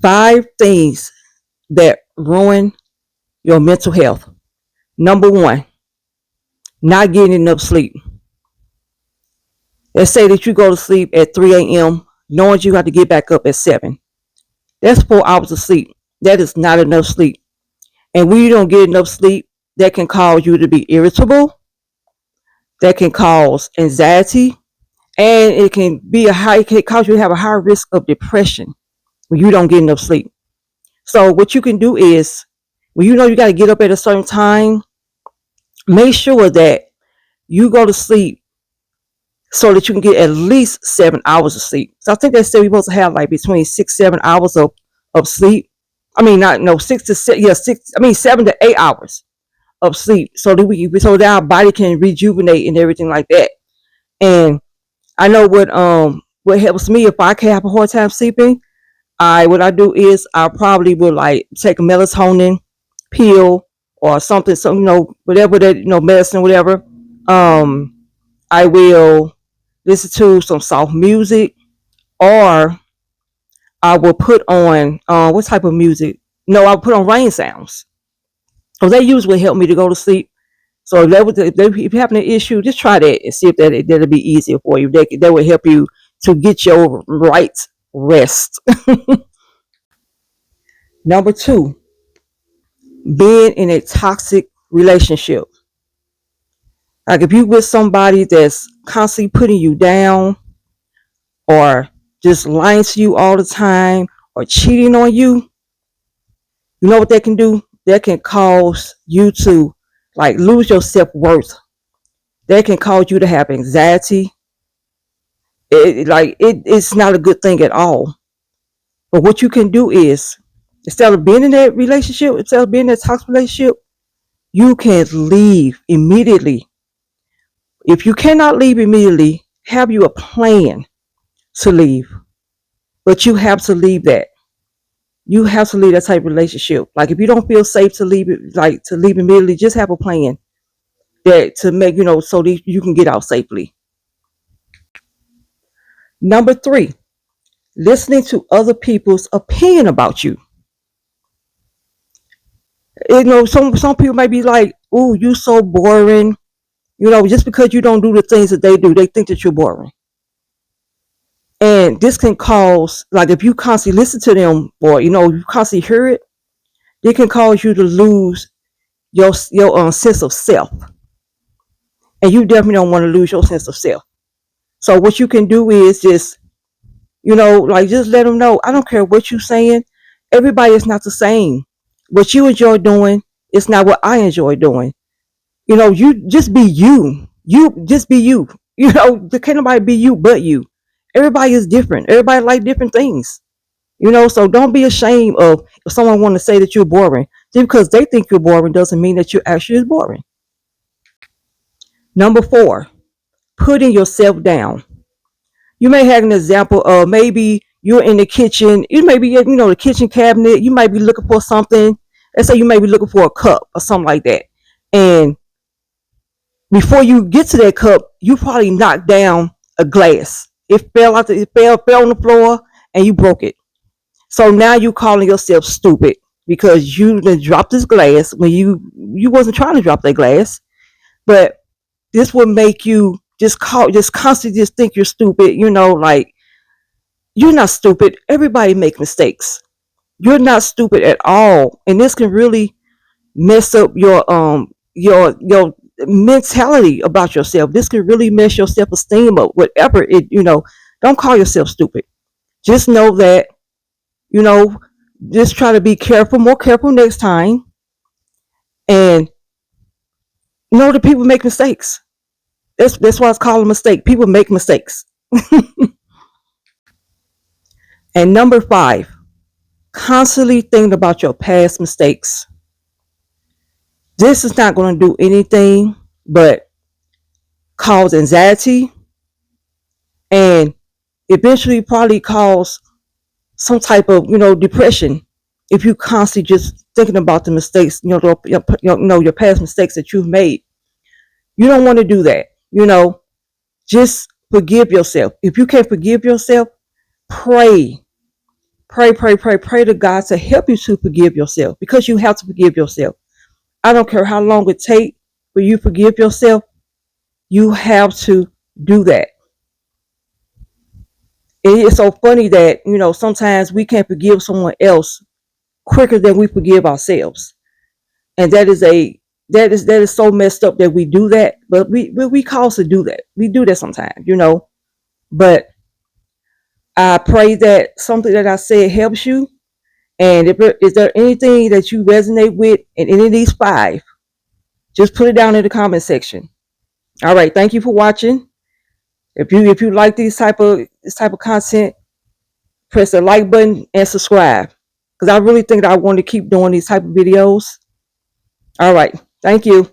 5 things that ruin your mental health. Number 1, not getting enough sleep. Let's say that you go to sleep at 3 a.m. knowing you have to get back up at 7. That's 4 hours of sleep. That is not enough sleep. And when you don't get enough sleep, that can cause you to be irritable. That can cause anxiety. And it can cause you to have a higher risk of depression when you don't get enough sleep. So what you can do is, when you know you got to get up at a certain time, make sure that you go to sleep so that you can get at least 7 hours of sleep. So I think they said we're supposed to have like between 6-7 hours of sleep. I mean, not no 6 to 6, yeah, 6. I mean 7 to 8 hours of sleep, so that our body can rejuvenate and everything like that. And I know what helps me if I can have a hard time sleeping. What I do is I probably will like take a melatonin pill or something, so whatever that medicine, whatever. I will listen to some soft music, or I will put on what type of music? No, I'll put on rain sounds. So they usually help me to go to sleep. So if you're having an issue, just try that and see if that'll be easier for you. That will help you to get your right rest. Number 2, being in a toxic relationship. Like if you with somebody that's constantly putting you down, or just lying to you all the time, or cheating on you, you know what that can do? That can cause you to like lose your self-worth. That can cause you to have anxiety. It's not a good thing at all. But what you can do is, instead of being in that relationship, instead of being in that toxic relationship, you can leave immediately. If you cannot leave immediately, have you a plan to leave. But you have to leave that. You have to leave that type of relationship. Like if you don't feel safe to leave it, like to leave immediately, just have a plan that to make so that you can get out safely. Number 3, listening to other people's opinion about you. Some people might be like, "Oh, you so boring." Just because you don't do the things that they do, they think that you're boring. And this can cause, like, if you constantly listen to them, or you constantly hear it, it can cause you to lose your sense of self. And you definitely don't want to lose your sense of self. So what you can do is just, like, just let them know, I don't care what you're saying. Everybody is not the same. What you enjoy doing is not what I enjoy doing. You just be you. You just be you. Can't nobody be you but you. Everybody is different. Everybody like different things. So don't be ashamed of if someone want to say that you're boring. Just because they think you're boring doesn't mean that you actually is boring. Number 4, putting yourself down. You may have an example of, maybe you're in the kitchen. You may be the kitchen cabinet. You might be looking for something. Let's say you may be looking for a cup or something like that. And before you get to that cup, you probably knocked down a glass. It fell on the floor, and you broke it. So now you calling yourself stupid because you done dropped this glass when you wasn't trying to drop that glass. But this would make you just constantly just think you're stupid. Like, you're not stupid. Everybody make mistakes. You're not stupid at all, and this can really mess up your mentality about yourself. This can really mess your self esteem up. Whatever it, don't call yourself stupid. Just know that, you know, just try to be careful, more careful next time, and know that people make mistakes. That's why it's called a mistake. People make mistakes. And number 5, constantly thinking about your past mistakes. This is not going to do anything but cause anxiety, and eventually probably cause some type of depression if you constantly just thinking about the mistakes, your past mistakes that you've made. You don't want to do that. Just forgive yourself. If you can't forgive yourself, pray. pray to God to help you to forgive yourself, because you have to forgive yourself. I don't care how long it takes for you to forgive yourself. You have to do that. It's so funny that, sometimes we can't forgive someone else quicker than we forgive ourselves. And that is so messed up that we do that, but we cause to do that. We do that sometimes. But I pray that something that I said helps you. And if is there anything that you resonate with in any of these five, just put it down in the comment section. All right, thank you for watching. If you like this type of content, press the like button and subscribe, because I really think that I want to keep doing these type of videos. All right, thank you.